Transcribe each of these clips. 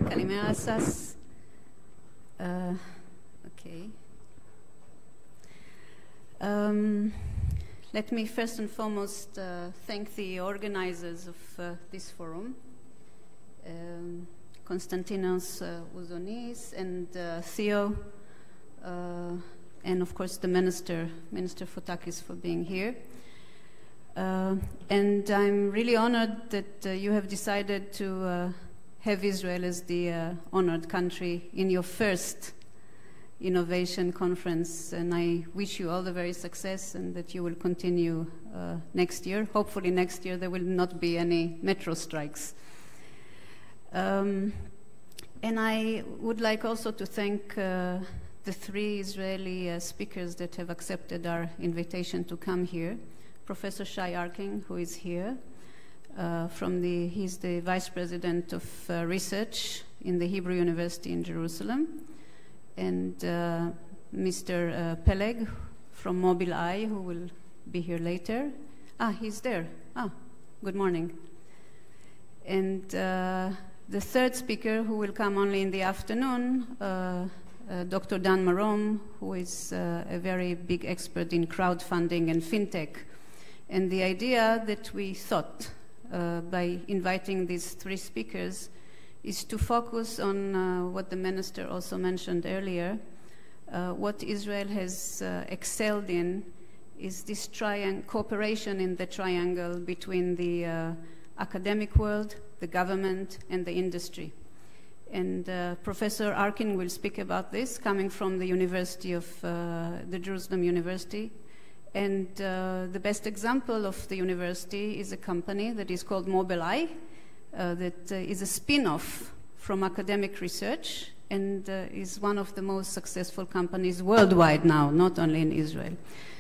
Καλημέρα σας. Okay. Let me first and foremost thank the organizers of this forum, Konstantinos Ouzonis and Theo, and of course the Minister Fotakis, for being here. And I'm really honored that you have decided to have Israel as the honored country in your first innovation conference, and I wish you all the very success and that you will continue next year. Hopefully next year there will not be any metro strikes. And I would like also to thank the three Israeli speakers that have accepted our invitation to come here. Professor Shai Arkin, who is here, he's the Vice President of Research in the Hebrew University in Jerusalem, and Mr. Peleg from Mobileye, who will be here later. He's there. Good morning. And the third speaker, who will come only in the afternoon, Dr. Dan Marom, who is a very big expert in crowdfunding and Fintech. And the idea that we thought by inviting these three speakers is to focus on what the minister also mentioned earlier. What Israel has excelled in is this cooperation in the triangle between the academic world, the government, and the industry. And Professor Arkin will speak about this, coming from the University of the Jerusalem University. And the best example of the university is a company that is called Mobileye, that is a spin-off from academic research and is one of the most successful companies worldwide now, not only in Israel.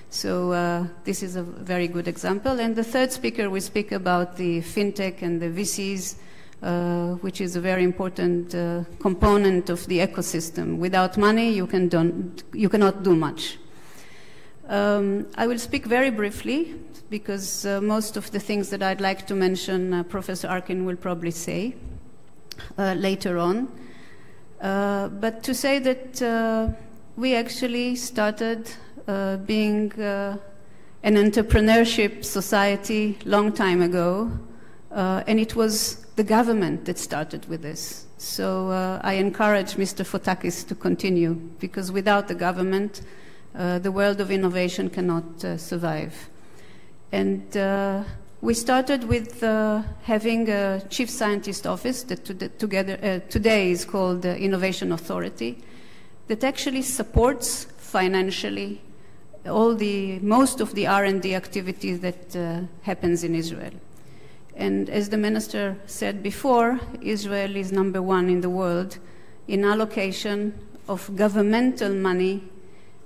So this is a very good example. And the third speaker will speak about the Fintech and the VCs, which is a very important component of the ecosystem. Without money, you cannot do much. I will speak very briefly because most of the things that I'd like to mention Professor Arkin will probably say later on. But to say that we actually started being an entrepreneurship society long time ago, and it was the government that started with this. So I encourage Mr. Fotakis to continue, because without the government, the world of innovation cannot survive. And we started with having a chief scientist office that today is called the Innovation Authority, that actually supports financially most of the R&D activity that happens in Israel. And as the minister said before, Israel is #1 in the world in allocation of governmental money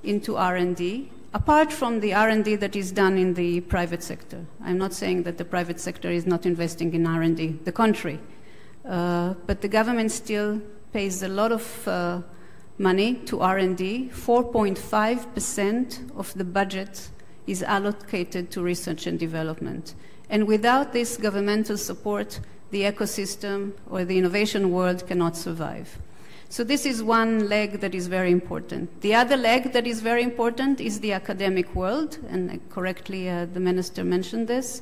into R&D, apart from the R&D that is done in the private sector. I'm not saying that the private sector is not investing in R&D, the contrary. But the government still pays a lot of money to R&D. 4.5% of the budget is allocated to research and development. And without this governmental support, the ecosystem or the innovation world cannot survive. So this is one leg that is very important. The other leg that is very important is the academic world, and correctly the minister mentioned this.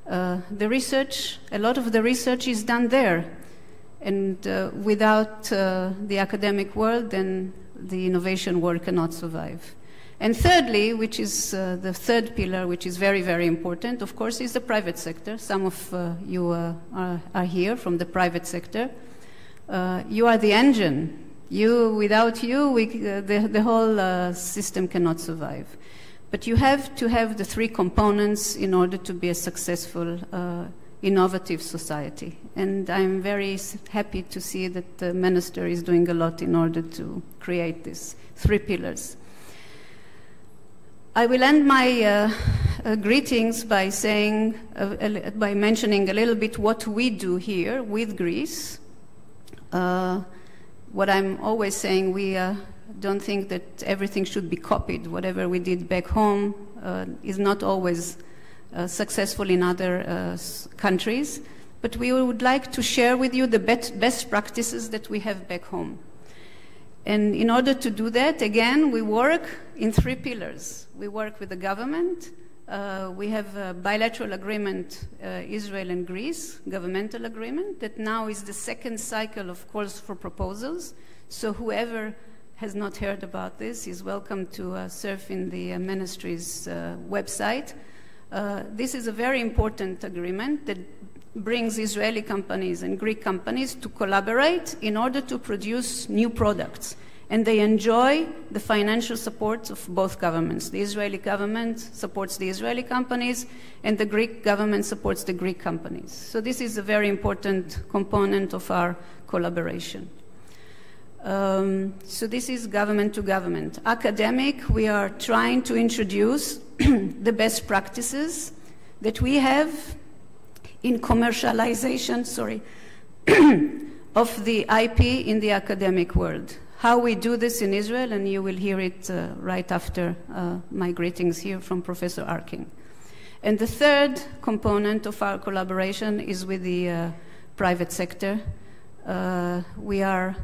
The research, a lot of the research is done there. And without the academic world, then the innovation world cannot survive. And thirdly, which is the third pillar, which is very, very important, of course, is the private sector. Some of you are here from the private sector. You are the engine. Without you, the whole system cannot survive. But you have to have the three components in order to be a successful, innovative society. And I'm very happy to see that the minister is doing a lot in order to create these three pillars. I will end my greetings by by mentioning a little bit what we do here with Greece. What I'm always saying, we don't think that everything should be copied. Whatever we did back home is not always successful in other countries, but we would like to share with you the best practices that we have back home. And in order to do that, again, we work in 3 pillars. We work with the government. We have a bilateral agreement, Israel and Greece, governmental agreement, that now is the 2nd cycle of calls for proposals. So whoever has not heard about this is welcome to surf in the ministry's website. This is a very important agreement that brings Israeli companies and Greek companies to collaborate in order to produce new products. And they enjoy the financial support of both governments. The Israeli government supports the Israeli companies, and the Greek government supports the Greek companies. So this is a very important component of our collaboration. So this is government to government. Academic, we are trying to introduce the best practices that we have in commercialization, of the IP in the academic world. How we do this in Israel, and you will hear it right after my greetings here from Professor Arking. And the 3rd component of our collaboration is with the private sector. We are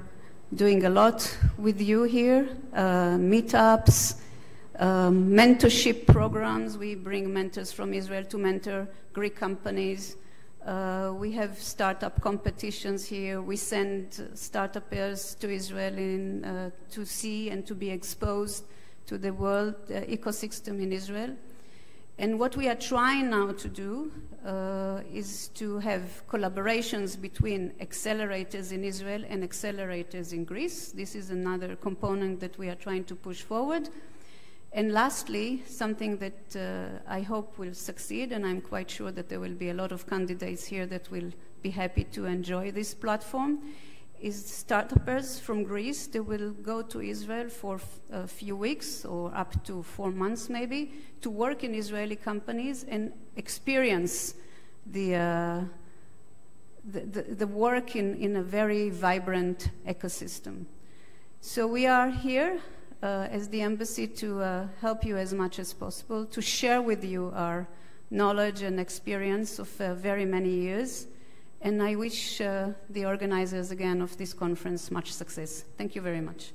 doing a lot with you here, meetups, mentorship programs. We bring mentors from Israel to mentor Greek companies. We have startup competitions here. We send startuppers to Israel to see and to be exposed to the world ecosystem in Israel. And what we are trying now to do is to have collaborations between accelerators in Israel and accelerators in Greece. This is another component that we are trying to push forward. And lastly, something that I hope will succeed, and I'm quite sure that there will be a lot of candidates here that will be happy to enjoy this platform, is startuppers from Greece. They will go to Israel for a few weeks or up to 4 months maybe to work in Israeli companies and experience the work in a very vibrant ecosystem. So we are here as the embassy to help you as much as possible, to share with you our knowledge and experience of very many years. And I wish the organizers again of this conference much success. Thank you very much.